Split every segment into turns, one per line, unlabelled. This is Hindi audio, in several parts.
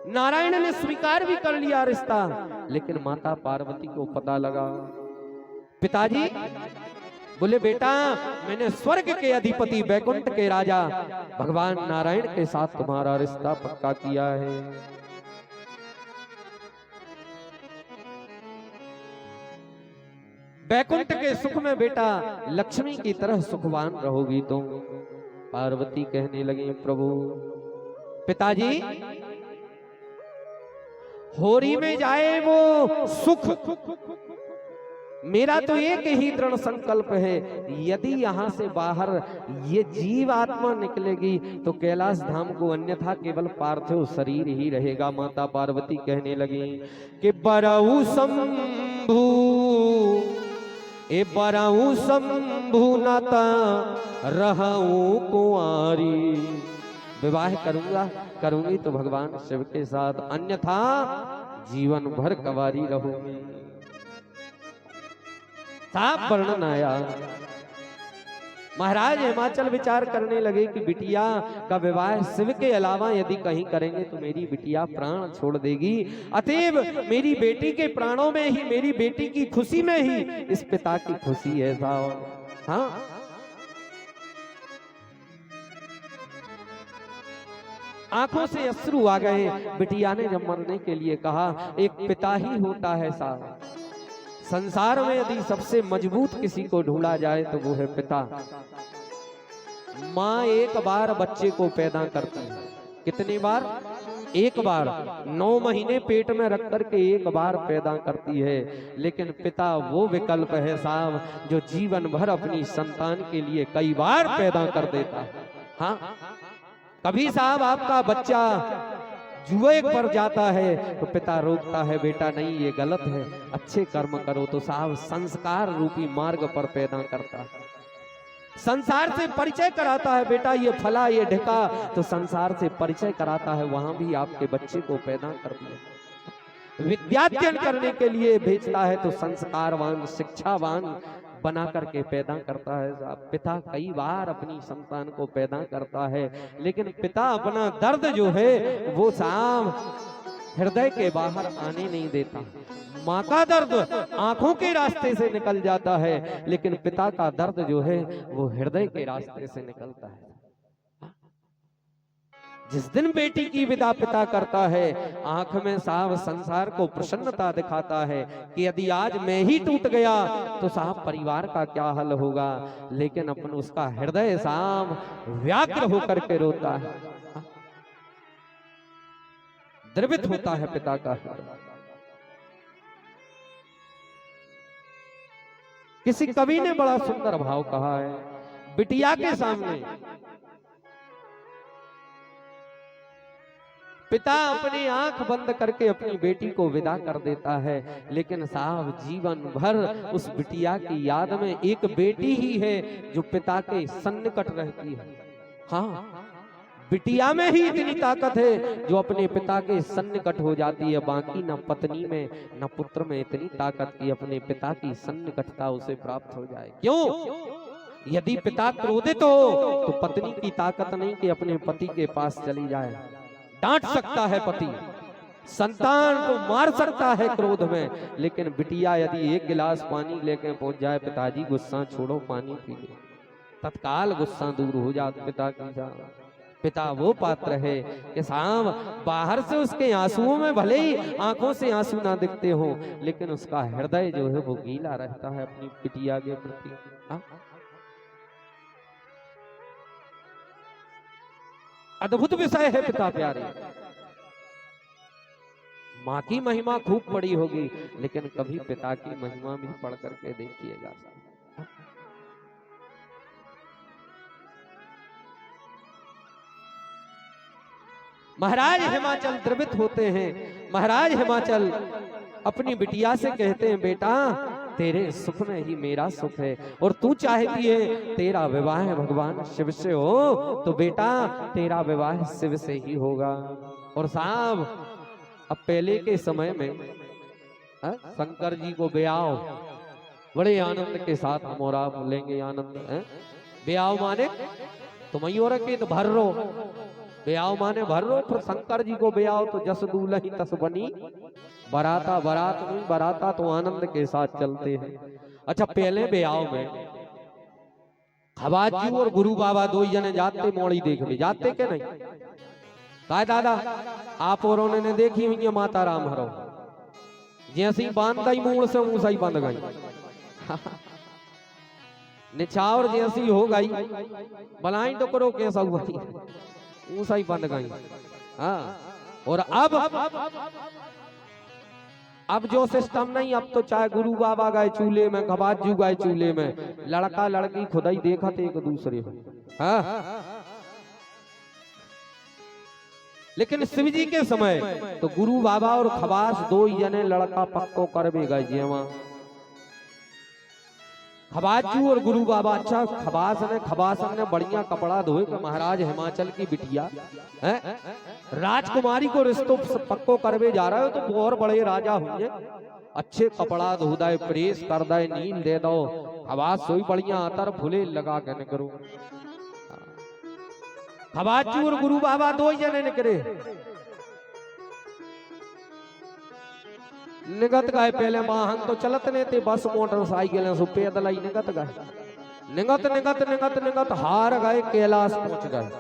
नारायण ने स्वीकार भी कर लिया रिश्ता, लेकिन माता पार्वती को पता लगा। पिताजी बोले, बेटा मैंने स्वर्ग के अधिपति बैकुंठ के राजा भगवान नारायण के साथ तुम्हारा रिश्ता पक्का किया है। बैकुंठ के सुख में बेटा लक्ष्मी की तरह सुखवान रहोगी तुम। पार्वती कहने लगी, प्रभु पिताजी होरी में जाए वो सुख, मेरा तो एक ही दृढ़ संकल्प है, यदि यहाँ से बाहर ये जीव आत्मा निकलेगी तो कैलाश धाम को, अन्यथा केवल पार्थिव शरीर ही रहेगा। माता पार्वती कहने लगी कि बरऊ शंभू, ए बरऊ शंभू नाता रहूं कुंवारी, विवाह करूंगी तो भगवान शिव के साथ, अन्यथा जीवन भर कंवारी रहूंगी। साफ वर्णन आया। महाराज हिमाचल विचार करने लगे कि बिटिया का विवाह शिव के अलावा यदि कहीं करेंगे तो मेरी बिटिया प्राण छोड़ देगी, अतएव मेरी बेटी के प्राणों में ही, मेरी बेटी की खुशी में ही इस पिता की खुशी है साहब। हाँ, आंखों से अश्रु आ गए। बिटिया ने जब मरने के लिए कहा, एक पिता ही होता है साहब, संसार में यदि सबसे मजबूत किसी को ढूंढा जाए तो वो है पिता। माँ एक बार बच्चे को पैदा करती है, कितनी बार? एक बार। 9 महीने पेट में रख करके एक बार पैदा करती है, लेकिन पिता वो विकल्प है साहब जो जीवन भर अपनी संतान के लिए कई बार पैदा कर देता है। हाँ, कभी साहब आपका बच्चा जुए पर जाता है तो पिता रोकता है, बेटा नहीं ये गलत है, अच्छे कर्म करो, तो साहब संस्कार रूपी मार्ग पर पैदा करता है। संसार से परिचय कराता है, बेटा ये फला ये ढका, तो संसार से परिचय कराता है, वहां भी आपके बच्चे को पैदा कर दिया। विद्याध्ययन करने के लिए भेजता है तो संस्कारवान शिक्षावान बना करके पैदा करता है साहब। पिता कई बार अपनी संतान को पैदा करता है, लेकिन पिता अपना दर्द जो है वो साहब हृदय के बाहर आने नहीं देता। माँ का दर्द आंखों के रास्ते से निकल जाता है, लेकिन पिता का दर्द जो है वो हृदय के रास्ते से निकलता है। जिस दिन बेटी की विदा पिता करता है, आंख में साहब संसार को प्रसन्नता दिखाता है कि यदि आज मैं ही टूट गया तो साहब परिवार का क्या हाल होगा, लेकिन अपन उसका हृदय साहब व्याकुल होकर के रोता है, द्रवित होता है पिता का हृदय। किसी कवि ने बड़ा सुंदर भाव कहा है, बिटिया के सामने पिता अपनी आंख बंद करके अपनी बेटी को विदा कर देता है, लेकिन साहब जीवन भर उस बिटिया की याद में एक बेटी ही है जो पिता के सन्निकट रहती है। हाँ, बिटिया में ही इतनी ताकत है जो अपने पिता के सन्निकट हो जाती है, बाकी न पत्नी में न पुत्र में इतनी ताकत की अपने पिता की सन्निकटता उसे प्राप्त हो जाए। क्यों? यदि पिता क्रोधित हो तो पत्नी की ताकत नहीं कि अपने पति के पास चली जाए, डांट सकता है पति, संतान को मार सकता है क्रोध में, लेकिन बिटिया यदि एक गिलास पानी लेके पहुंच जाए, पिताजी गुस्सा छोड़ो पानी पी ले, तत्काल गुस्सा दूर हो जाता पिता की जान। पिता वो पात्र है कि साहब बाहर से उसके आंसुओं में भले ही आंखों से आंसू ना दिखते हो, लेकिन उसका हृदय जो है वो गीला रहता है अपनी बिटिया के प्रति। अद्भुत विषय है पिता प्यारे। माँ की महिमा खूब पड़ी होगी, लेकिन कभी पिता की महिमा भी पढ़ करके देखिएगा। महाराज हिमाचल द्रवित होते हैं। महाराज हिमाचल अपनी बिटिया से कहते हैं, बेटा तेरे सुख में ही मेरा सुख है, और तू चाहती है तेरा विवाह भगवान शिव से हो, तो बेटा तेरा विवाह शिव से ही होगा। और साहब अब पहले के समय में शंकर जी को ब्याह बड़े आनंद के साथ हम और आप बोलेंगे आनंद है, ब्याह माने तुम के तो भर रो ब्याह माने भर रो, फिर शंकर जी को ब्याह तो जस दूल्ही तस बनी बराता, बारात नहीं बराता तो आनंद के साथ चलते हैं। अच्छा पहले ब्याह में खबाज जी और गुरु बाबा दो जने जाते मोड़ी देखने, जाते के नहीं? काय दादा आप और ने देखी हुई माता राम हरो, जैसी बांध गई मूल से ऊंसा ही बंध गई निछावर जैसी हो गई बलाई तो करो कैसा हुआ ऊंसा ही बंध गई। हाँ और अब जो सिस्टम नहीं, अब तो चाहे गुरु बाबा गए चूल्हे में, खबाज जी गए चूल्हे में, लड़का लड़की खुदा ही देखा थे एक दूसरे को। हाँ लेकिन शिव जी के समय तो गुरु बाबा और खबास दो ही जने लड़का पक्को कर भी गए जेवा खबाजू और गुरु बाबा। अच्छा खबासन ने बढ़िया कपड़ा धोए कि महाराज हिमाचल की बिटिया है राजकुमारी को रिश्तो पक्को करवे जा रहा है तो बहुत बड़े राजा होंगे, अच्छे कपड़ा धो दे, प्रेस कर दे, नींद दे दो, आवाज सोई बढ़िया आतर फुले लगा के निकलो। खबाजू और गुरु बाबा दो ही जने निकले, निगत गए पहले वाहन तो चलत नहीं थे, बस मोटरसाइकिल सो पैदल ही निगत गए, निगत निगत निगत निगत हार गए, कैलाश पहुंच गए।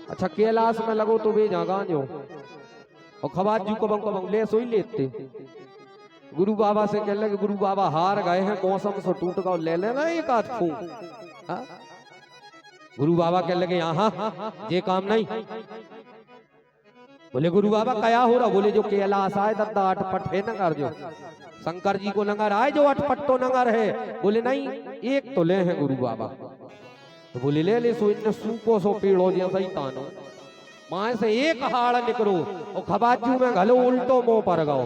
अच्छा कैलाश में लगो तो वे जागा जो और खबाजू को बंग ले सोई लेते, गुरु बाबा से कह लगे गुरु बाबा हार गए हैं, मौसम से टूट गए, ले लेना एक आध फूंक। गुरु बाबा कह लगे यहाँ ये काम नहीं। बोले गुरु बाबा क्या हो रहा? बोले जो कैलाश आए दद्दा अटपट है नगर, जो शंकर जी को नगर आए जो अटपट तो नगर है। बोले नहीं एक तो ले है गुरु बाबा। तो बोले ले सो इतने सूखो सो पेड़ो जैसा ही तानो माए से एक हाड़ निकलो और खबाजू में घलो उल्टो मुंह पर गो,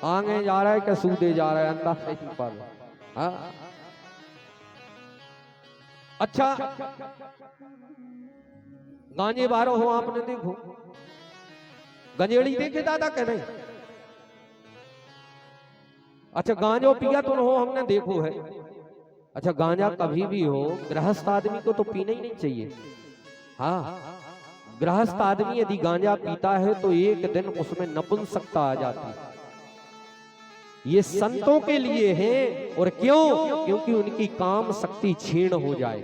आगे जा रहा है कि सूदे जा रहा है अंदर से पर। हाँ अच्छा गांजे बारो हो आपने देखो, गंजेड़ी देखे दादा के नहीं? अच्छा गांजो पिया तो हो हमने देखो है। अच्छा गांजा कभी भी हो गृहस्थ आदमी को तो पीना ही नहीं चाहिए। हाँ गृहस्थ आदमी यदि गांजा पीता है तो एक दिन उसमें नपुंसकता आ जाती है। ये संतों के लिए है, और क्यों? क्योंकि उनकी काम शक्ति क्षीण हो जाए,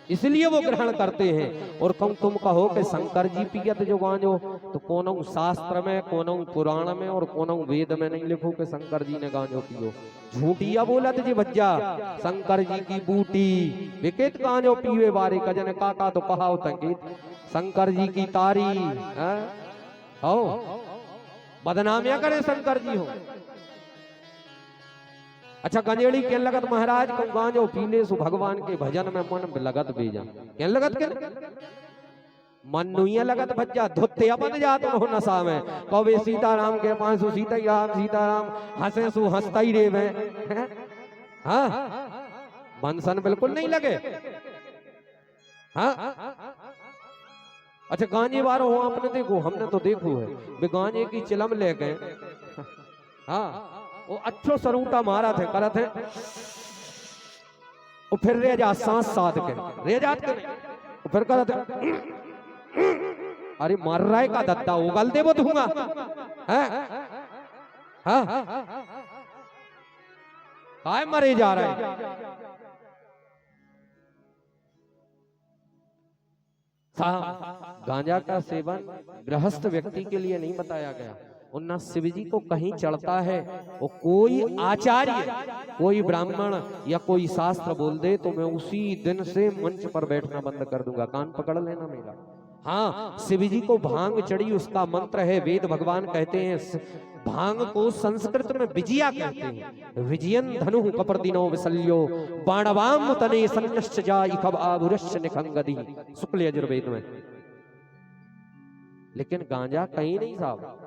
इसलिए वो ग्रहण करते हैं। और तुम कहो कि शंकर जी पियत जो गांजो, तो कोनो शास्त्र में, कोनो पुराण में और कोनो वेद में नहीं लिखो कि शंकर जी ने गांजो पियो। झूठिया बोलत जी बच्चा, शंकर जी की बूटी विकेत गांजो पीवे बारे कजन काका तो कहा तंकित शंकर जी की तारी हो बदनामिया करे शंकर जी हो। अच्छा गंजेड़ी के लगत महाराज को गांजो पीने सु भगवान के भजन में मन लगत बेजा, क्या लगत के मन नुइया लगत भज्जा धुत्ते अपन जात हो नशा में, कवे सीताराम के पास सु सीताराम हंसे सु हंसता ही रे में। हाँ मन सन बिल्कुल नहीं लगे। हाँ अच्छा गांजे वारो हो आपने देखो, हमने तो देखो है वे गांजे की चिलम ले गए। हाँ वो अच्छो सरूटा मारा थे करत है, और फिर रे जा सांस साध के रे जात के फिर करत है, अरे मर रहा है का दत्ता उगल दे वो दूंगा। काय मरे जा रहा है। गांजा का सेवन गृहस्थ व्यक्ति के लिए नहीं बताया गया, और न शिव जी को कहीं चढ़ता है। वो कोई आचार्य, कोई ब्राह्मण या कोई शास्त्र बोल दे तो मैं उसी दिन से मंच पर बैठना बंद कर दूंगा, कान पकड़ लेना मेरा। हाँ शिव जी को भांग चढ़ी, उसका मंत्र है, वेद भगवान कहते हैं भांग को संस्कृत में विजया कहते हैं। विजयन धनु कपर्दिनो विसल्यो बाणवाम तने सन्नश्च जा इखब आभुरश्च निखंगदी, शुक्ल यजुर्वेद में। लेकिन गांजा कहीं नहीं साहब।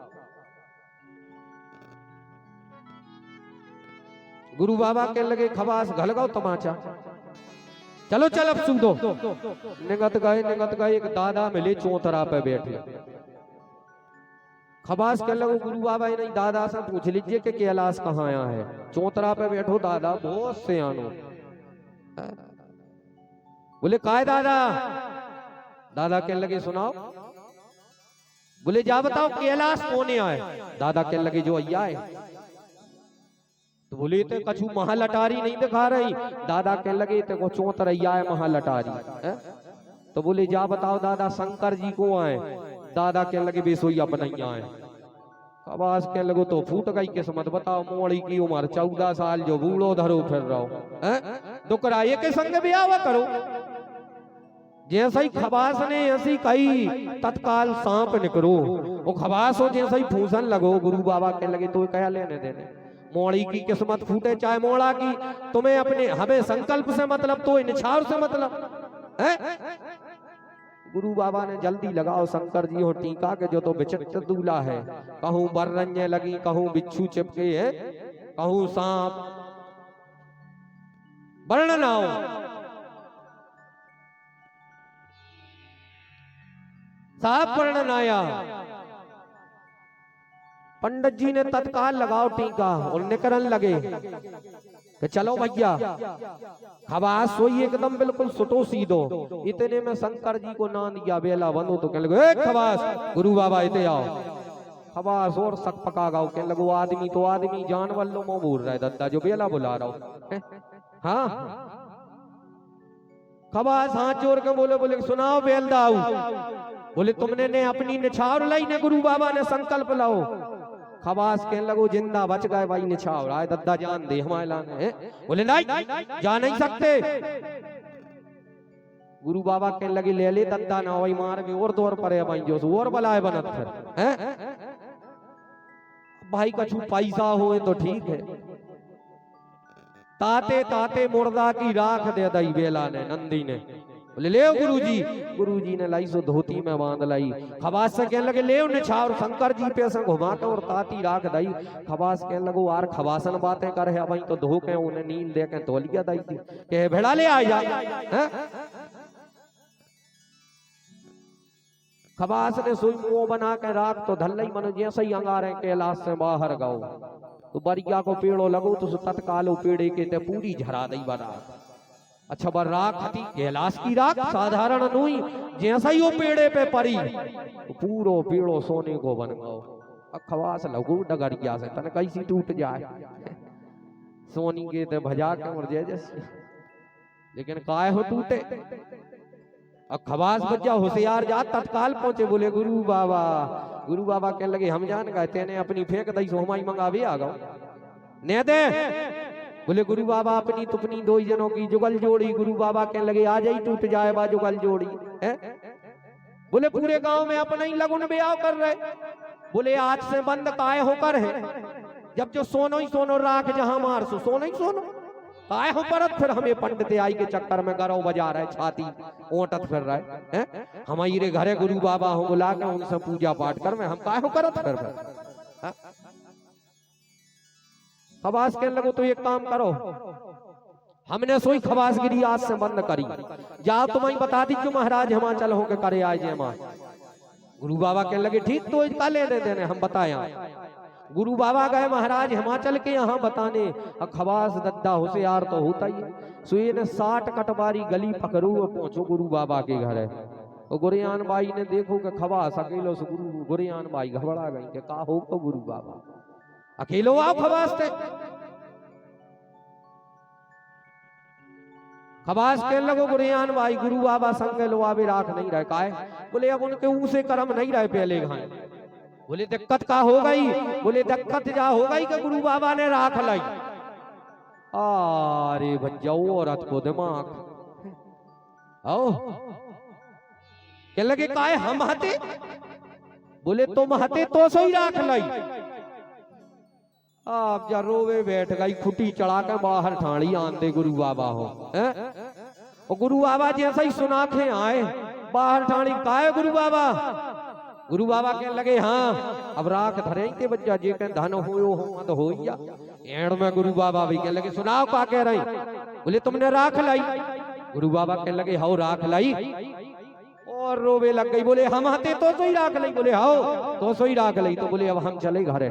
गुरु बाबा के लगे खबास घलगाओ तमाचा, चलो चल अब सुन दो। निगत गए एक दादा मिले चौतरा पे बैठे, खबास के लगे गुरु बाबा नहीं, दादा से पूछ लीजिए कि कैलाश कहाँ आया है। चौतरा पे बैठो दादा बहुत से आनो। बोले काय दादा? दादा के लगे सुनाओ। बोले जा बताओ कैलाश कौन आए? दादा कहने लगे जो अय्या है। तो बोले ते कछु महालटारी नहीं दिखा रही। दादा कहने लगे ते को चौतरैया है महालटारी है? तो बोले जा बताओ दादा शंकर जी को आए? दादा कहने लगे बेसोई अपनैया है। आवाज कहने लगो तो फूट गई किस्मत, बताओ मोड़ी की उम्र 14 साल जो बूढ़ो धरो फिर रहो दुकराए के संग ब्याह करो। जैसे ही खबास ने ऐसी कही तत्काल सांप निकलो। वो खबास हो जैसे ही फूसन लगो। गुरु बाबा के लगे तो क्या लेने देने, मोड़ी की किस्मत फूटे चाहे मोड़ा की, तुम्हें अपने हमें संकल्प से मतलब तो निछावर से मतलब है। गुरु बाबा ने जल्दी लगाओ शंकर जी हो टीका के जो तो विचित्र दूल्हा है। कहूं बर्रन्य लगी, कहूं बिच्छू चिपके है, कहूं सांप वर्णन आओ। साफ वर्णन आया। पंडित जी ने तत्काल लगाओ टीका और निकलन लगे कि चलो भैया खबास सोई एकदम बिल्कुल सुटो सीधो। इतने में शंकर जी को ना दिया बेला बनो तो कहने लगे खबास गुरु बाबा इते आओ। खबास और सक पका गाओ कहने लगो आदमी तो आदमी जानवर लो मोह बोल रहा है दद्दा जो बेला बुला रहा हूं। हाँ खबास हाथ जोड़ के बोले सुनाओ बेलदाऊ। बोले तुमने ने अपनी निछावर लाई ने गुरु बाबा ने संकल्प लाओ। खबास कहने लगो जिंदा बच गए भाई निछावर आए दद्दा जान दे हमारे लाने। बोले नहीं जा नहीं सकते। गुरु बाबा कहने लगे ले ले दद्दा ना भाई मार के और दौर परे भाई जो और बलाए बनत फिर है भाई कछु पैसा होए तो ठीक है। ताते ताते मुर्दा की राख दे दई बेला ने नंदी ने। बोले ले गुरु जी ने लाई सो धोती में बांध लाई। खबास से कहने लगे ले निछावर शंकर जी पे से घुमा के और ताती राख दई। खबास कहने लगो यार खबासन बातें कर है भाई तो धो के उन्हें नींद दे के तौलिया दई थी के भेड़ा ले आ जा। खबास ने सुई मुंह बना के राख तो धल्लई मनो जैसे ही अंगारे कैलाश से बाहर गाओ तो बरिया को पेड़ो लगो तो तत्काल पेड़े के ते पूरी झरा दई बना। अच्छा बर राख थी कैलाश की राख साधारण नहीं। जैसा ही वो पेड़े पे पड़ी तो पूरो पेड़ो सोने को बन गो। खवास लगो डगरिया से तन कैसी टूट जाए सोनी के ते भजा के और जैसे लेकिन काय हो टूटे। खवास बच्चा होशियार जा तत्काल पहुंचे। बोले गुरु बाबा कहने लगे हम जान गए तेने अपनी फेंक दई सो हमारी मंगावे आ गो ने दे। बोले गुरु बाबा अपनी तुपनी दो जनों की जुगल जोड़ी। गुरु बाबा कहने लगे आ जाई टूट जाए बा जुगल जोड़ी है। बोले पूरे गांव में अपना ही लगन ब्याह कर रहे। बोले आज से बंद काय होकर है जब जो सोनो ही सोनो राख जहां मार सो सोनो ही सोनो काय हो परत फिर हमें पंडित आई के चक्कर में गरौ बजा रहे छाती ओटत फिर रहे हैं। हमारे घरे गुरु बाबा हो बुला के उनसे पूजा पाठ कर में हम काय हो करत फिर खबास कहने लगो तो एक काम करो हमने सोई खबासगिरी आज से बंद करी जाओ तुम्हें बता दीजिए महाराज हिमाचल होके करे आए जय मां। गुरु बाबा कहने लगे ठीक तो इसका ले दे देने हम बताया। गुरु बाबा गए महाराज हिमाचल के यहाँ बताने। खबास दद्दा होशियार तो होता ही सुई ने 60 कटबारी गली पकड़ू और पहुंचो गुरु बाबा के घर है। और गुरियान बाई ने देखो कि खबास अकेलो से गुरियान बाई घबरा गई कि का हो तो गुरु बाबा अकेलो आओ खबास थे। खबास कहने लगो गुरियान भाई गुरु बाबा संग लो आवे राख नहीं रहे काहे। बोले अब उनके ऊँ से कर्म नहीं रहे पहले घाए। बोले दिक्कत का हो गई। बोले दिक्कत जा हो गई कि गुरु बाबा ने राख लाई। अरे भज्जाओ औरत को दिमाग आओ कहने लगे काहे हम हते। बोले तुम हते तो सही राख लाई। आप जा रोवे बैठ गई खुटी चढ़ा के बाहर ठाणी आंते गुरु बाबा हो। और गुरु बाबा जैसा ही सुना के आए बाहर ठाणी काहे गुरु बाबा। गुरु बाबा कहने लगे हाँ अब राख धरे के बच्चा जे के धन हो तो हो या एड़ में। गुरु बाबा भी कहने लगे सुनाओ का कह रही। बोले तुमने राख लाई। गुरु बाबा कहने लगे हाउ राख लाई और रोवे लग गई। बोले हम आते तो सही राख लाई। बोले हाउ तो सही राख लाई। तो बोले अब हम चले घरे।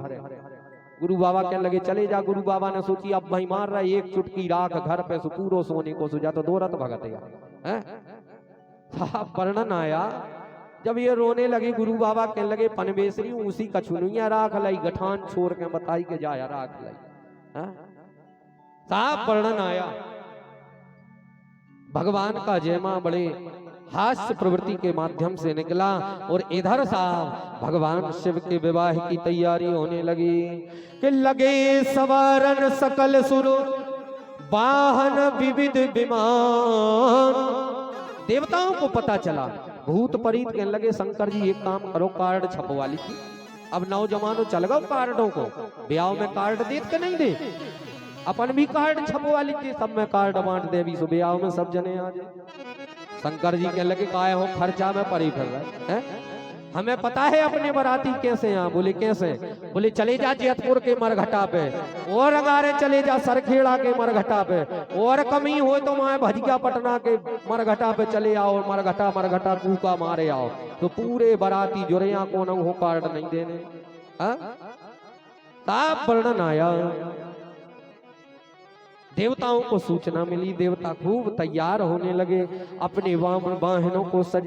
गुरु बाबा कहने लगे चले जा। गुरु बाबा ने सोची अब भाई मार रहा है एक चुटकी राख घर पे पूरो सोने को सुजा तो दो रत भगत है। साहब वर्णन आया जब ये रोने लगे गुरु बाबा कहने लगे पनवेसरी उसी का छुनुइया राख लाई, गठान छोड़ के बताई के जाया राख लाई। साफ वर्णन आया भगवान का जयमा बड़े हास्य प्रवृत्ति के माध्यम से निकला और इधर साहब भगवान शिव के विवाह की तैयारी होने लगी कि लगे सवारन सकल सुर वाहन विविध विमान। देवताओं को पता चला, भूत परीत कहने लगे शंकर जी एक काम करो कार्ड छपवा लीजिए। अब नौजवानों चल गओ कार्डों को, ब्याह में कार्ड देख के नहीं दे, अपन भी कार्ड छपवा लीजिए, सब में कार्ड बांट दे, अभी ब्याह में सब जने आ जाए। शंकर जी के लगे काय हो खर्चा में पड़ी फिर रहे हैं, हमें पता है अपने बराती कैसे यहाँ। बोले कैसे? बोले चले जा जैतपुर के मरघटा पे, और अगारे चले जा सरखेड़ा के मरघटा पे, और कमी हो तो वहां भजिया पटना के मरघटा पे चले आओ, मरघटा कूका मारे आओ। तो पूरे बराती जुरिया को न हो कार्ड नहीं देने। साफ वर्णन आया। देवताओं को सूचना मिली, देवता खूब तैयार होने लगे, अपने वाहनों को सजा